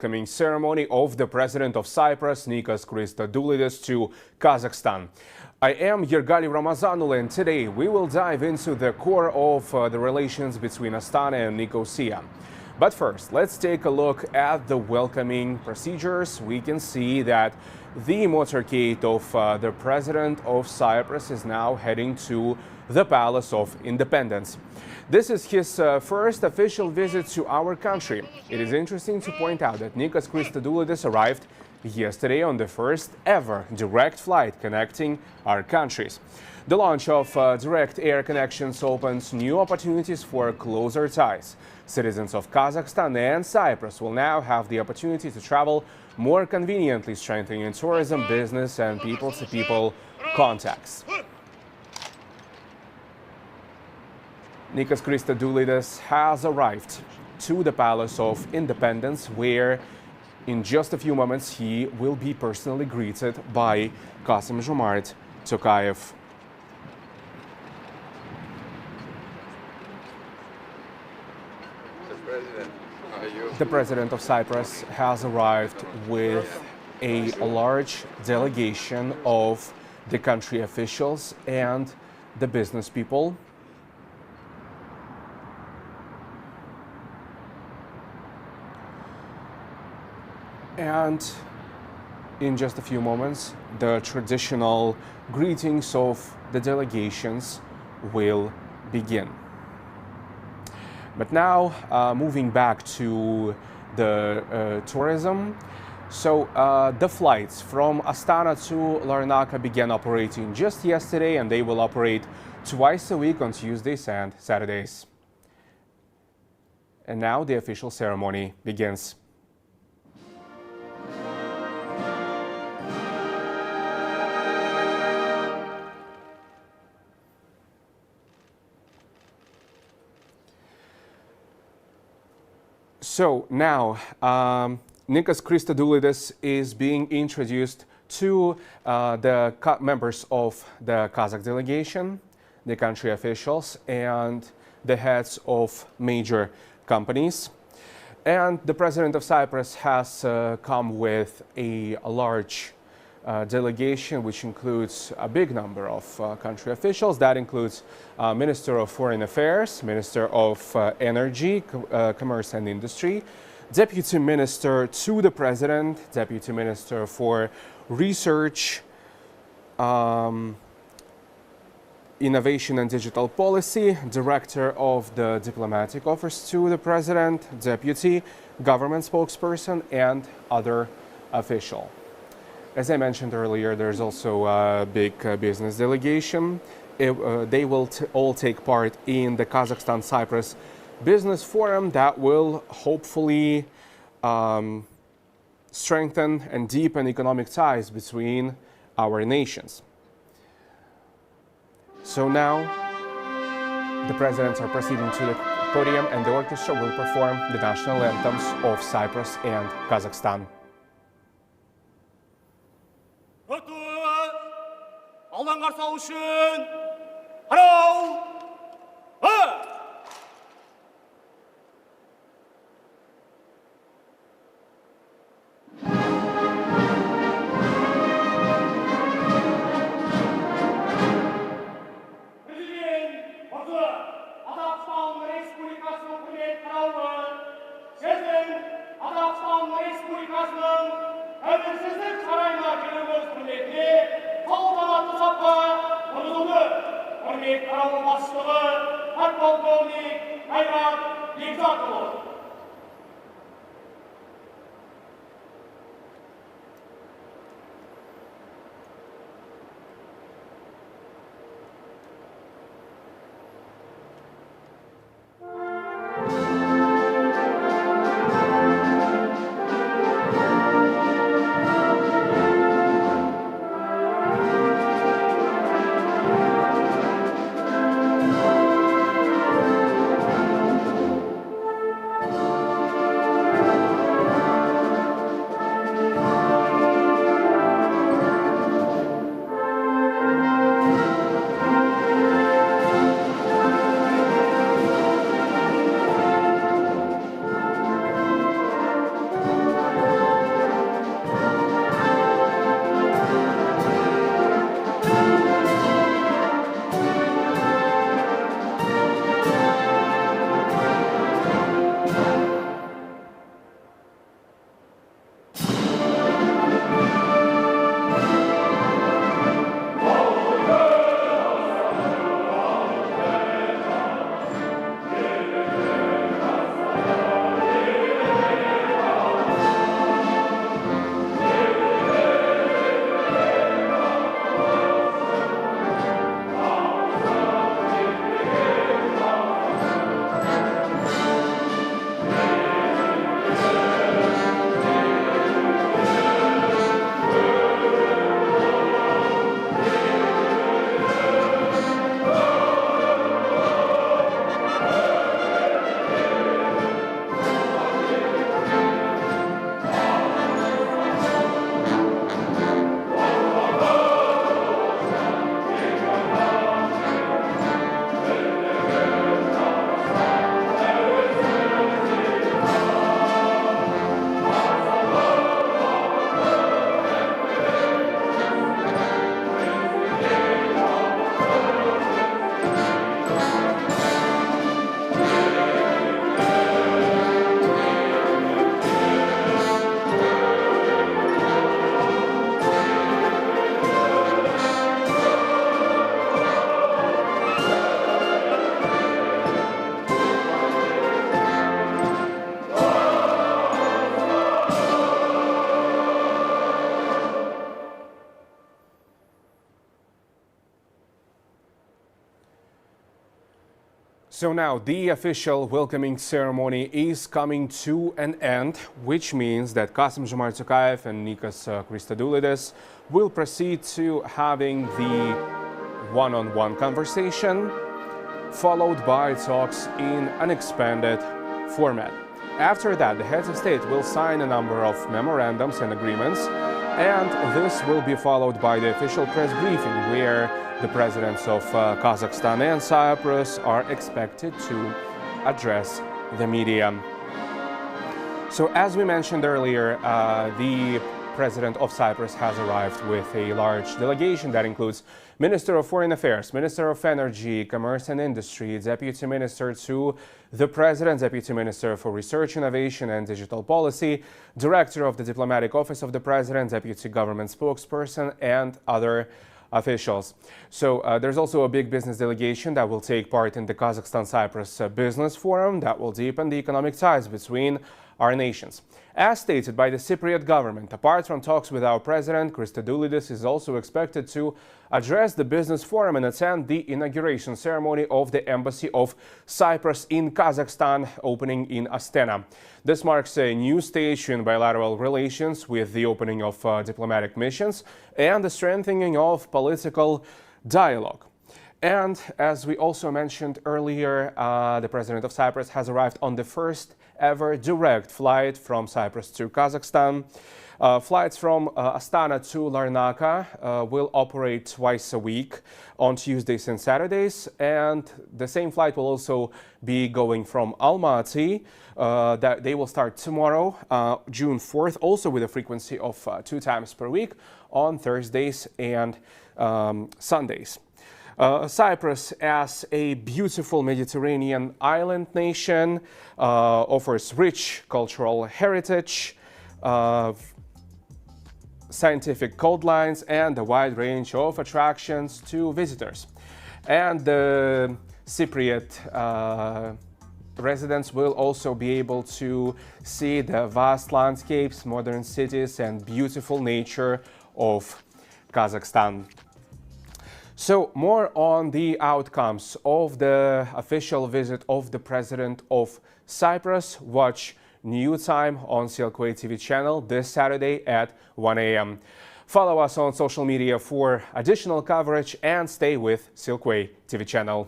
welcoming ceremony of the President of Cyprus, Nikos Christodoulidis, to Kazakhstan. I am Yergali Ramazanul, and today we will dive into the core of the relations between Astana and Nicosia. But first, let's take a look at the welcoming procedures. We can see that the motorcade of the President of Cyprus is now heading to the Palace of Independence. This is his first official visit to our country. It is interesting to point out that Nikos Christodoulidis arrived yesterday on the first ever direct flight connecting our countries. The launch of direct air connections opens new opportunities for closer ties. Citizens of Kazakhstan and Cyprus will now have the opportunity to travel more conveniently, strengthening tourism, business, and people-to-people contacts. Nikos Christodoulidis has arrived to the Palace of Independence, where in just a few moments he will be personally greeted by Kassym-Jomart Tokayev. The President of Cyprus has arrived with a large delegation of the country officials and the business people. And in just a few moments, the traditional greetings of the delegations will begin. But now, moving back to the tourism. So the flights from Astana to Larnaca began operating just yesterday, and they will operate twice a week on Tuesdays and Saturdays. And now the official ceremony begins. So now, Nikos Christodoulidis is being introduced to the members of the Kazakh delegation, the country officials, and the heads of major companies. And the President of Cyprus has come with a large delegation, which includes a big number of country officials. That includes Minister of Foreign Affairs, Minister of Energy, Commerce and Industry, Deputy Minister to the President, Deputy Minister for Research, Innovation and Digital Policy, Director of the Diplomatic Office to the President, Deputy Government Spokesperson, and other official. As I mentioned earlier, there's also a big business delegation. They will all take part in the Kazakhstan-Cyprus Business Forum that will hopefully strengthen and deepen economic ties between our nations. So now the presidents are proceeding to the podium, and the orchestra will perform the national anthems of Cyprus and Kazakhstan. Алдан қарсы алу үшін қарау! Президент осы Қазақстан Республикасының құрметті қарауы, сіздің Қазақстан Республикасының тәуелсіздік сарайына келуіңіз құрметіне салтанатты сапқа тұрғызылды. Құрметті қарауыл басшылығы подполковник Қайрат Бекзатұлы. So now the official welcoming ceremony is coming to an end, which means that Kassym-Jomart Tokayev and Nikos Christodoulides will proceed to having the one-on-one conversation, followed by talks in an expanded format. After that, the heads of state will sign a number of memorandums and agreements, and this will be followed by the official press briefing, where the presidents of Kazakhstan and Cyprus are expected to address the media. So, as we mentioned earlier, the president of Cyprus has arrived with a large delegation that includes Minister of Foreign Affairs, Minister of Energy, Commerce and Industry, Deputy Minister to the President, Deputy Minister for Research, Innovation and Digital Policy, Director of the Diplomatic Office of the President, Deputy Government Spokesperson, and other officials. So there's also a big business delegation that will take part in the Kazakhstan-Cyprus Business Forum that will deepen the economic ties between our nations. As stated by the Cypriot government, apart from talks with our president, Christodoulides is also expected to address the business forum and attend the inauguration ceremony of the Embassy of Cyprus in Kazakhstan, opening in Astana. This marks a new stage in bilateral relations with the opening of diplomatic missions and the strengthening of political dialogue. And as we also mentioned earlier, the president of Cyprus has arrived on the first ever direct flight from Cyprus to Kazakhstan. Flights from Astana to Larnaca will operate twice a week on Tuesdays and Saturdays, and the same flight will also be going from Almaty. That they will start tomorrow, June 4th, also with a frequency of 2 times per week on Thursdays and Sundays. Cyprus, as a beautiful Mediterranean island nation, offers rich cultural heritage, scientific coastlines, and a wide range of attractions to visitors. And the Cypriot residents will also be able to see the vast landscapes, modern cities, and beautiful nature of Kazakhstan. So, more on the outcomes of the official visit of the president of Cyprus. Watch New Time on Silkway TV channel this Saturday at 1 a.m. Follow us on social media for additional coverage and stay with Silkway TV channel.